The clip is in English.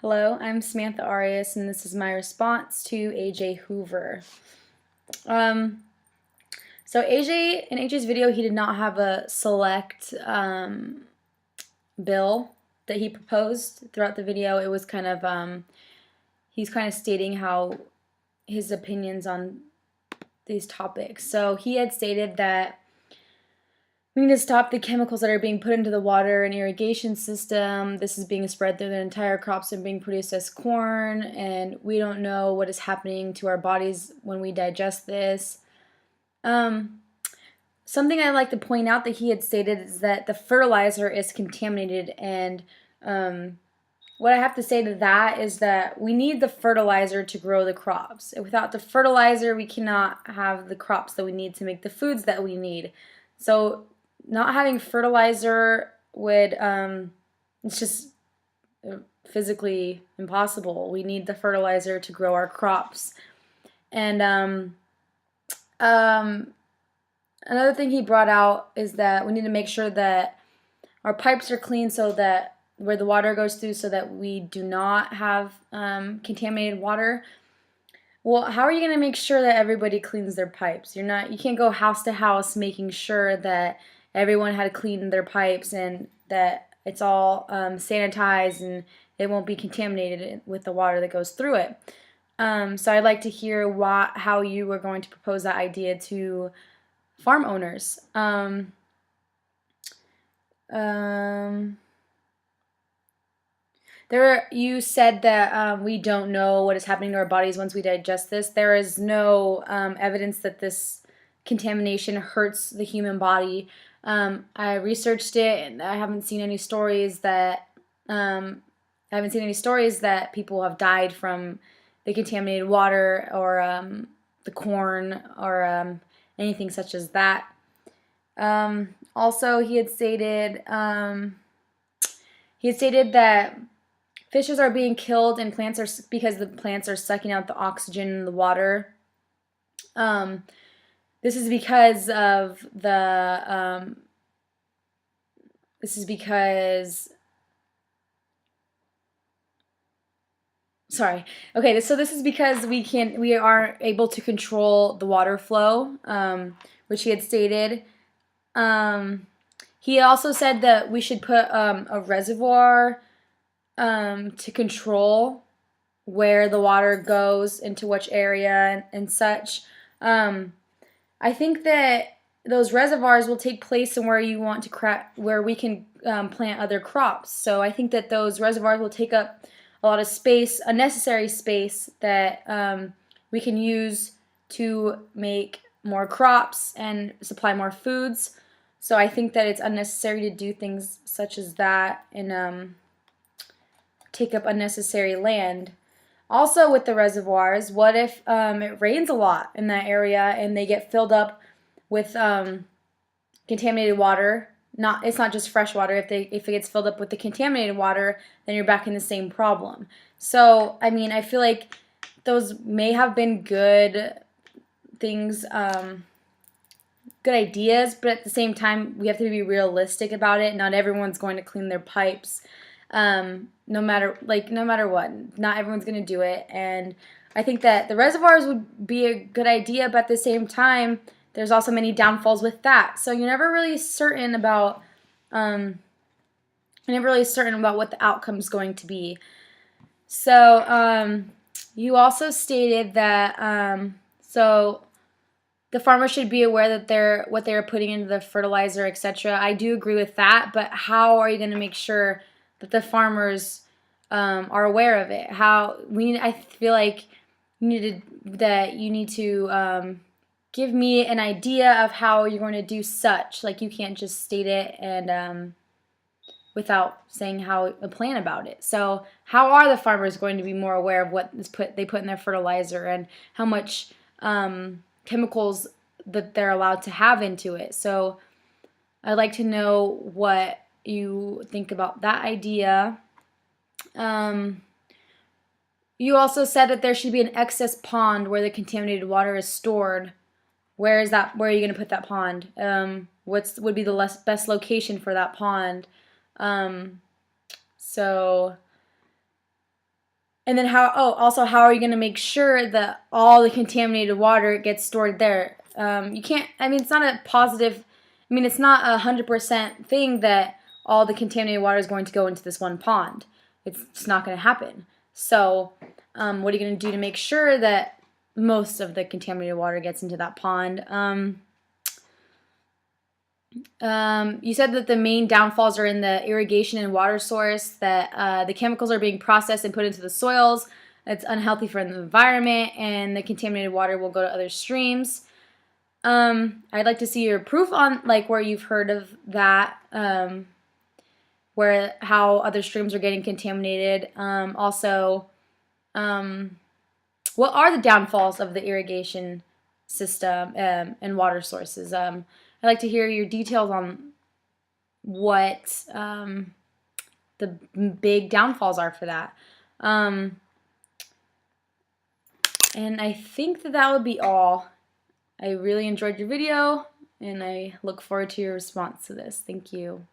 Hello, I'm Samantha Arias, and this is my response to AJ Hoover. Um, so in AJ's video, he did not have a select bill that he proposed throughout the video. It was kind of he's kind of stating how his opinions on these topics. So he had stated that we need to stop the chemicals that are being put into the water and irrigation system. This is being spread through the entire crops and being produced as corn, and we don't know what is happening to our bodies when we digest this. Something I'd like to point out that he had stated is that the fertilizer is contaminated, and what I have to say to that is that we need the fertilizer to grow the crops. Without the fertilizer, we cannot have the crops that we need to make the foods that we need. So not having fertilizer would it's just physically impossible. We need the fertilizer to grow our crops. And another thing he brought out is that we need to make sure that our pipes are clean, so that where the water goes through, so that we do not have contaminated water. Well, how are you going to make sure that everybody cleans their pipes? You can't go house to house making sure that everyone had cleaned their pipes and that it's all sanitized and it won't be contaminated with the water that goes through it. So I'd like to hear how you were going to propose that idea to farm owners. You said that we don't know what is happening to our bodies once we digest this. There is no evidence that this contamination hurts the human body. I researched it, and I haven't seen any stories that people have died from the contaminated water or the corn or anything such as that. Also, he had stated that fishes are being killed and because the plants are sucking out the oxygen in the water. This is because of the sorry. Okay, so this is because we aren't able to control the water flow, which he had stated. He also said that we should put a reservoir to control where the water goes into which area and such. I think that those reservoirs will take place in where you want to where we can plant other crops. So I think that those reservoirs will take up a lot of space, unnecessary space that we can use to make more crops and supply more foods. So I think that it's unnecessary to do things such as that and take up unnecessary land. Also with the reservoirs, what if it rains a lot in that area and they get filled up with contaminated water? It's not just fresh water. If it gets filled up with the contaminated water, then you're back in the same problem. So I mean, I feel like those may have been good things, good ideas, but at the same time, we have to be realistic about it. Not everyone's going to clean their pipes. No matter what, not everyone's going to do it. And I think that the reservoirs would be a good idea, but at the same time, there's also many downfalls with that. So you're never really certain about what the outcome is going to be. So you also stated that so the farmer should be aware that what they're putting into the fertilizer, etc. I do agree with that, but how are you going to make sure that the farmers are aware of it? I feel like you need to give me an idea of how you're going to do such. Like, you can't just state it and without saying a plan about it. So how are the farmers going to be more aware of what they put in their fertilizer and how much chemicals that they're allowed to have into it? So I'd like to know what you think about that idea. You also said that there should be an excess pond where the contaminated water is stored. Where are you going to put that pond? Would be the best location for that pond? So And then also how are you going to make sure that all the contaminated water gets stored there? You can't, I mean, it's not a positive, I mean, it's not 100% thing that all the contaminated water is going to go into this one pond. It's just not going to happen. So, what are you going to do to make sure that most of the contaminated water gets into that pond? You said that the main downfalls are in the irrigation and water source, that the chemicals are being processed and put into the soils. It's unhealthy for the environment, and the contaminated water will go to other streams. I'd like to see your proof on like where you've heard of that, where how other streams are getting contaminated. Also, what are the downfalls of the irrigation system and water sources? I'd like to hear your details on what the big downfalls are for that. And I think that that would be all. I really enjoyed your video, and I look forward to your response to this. Thank you.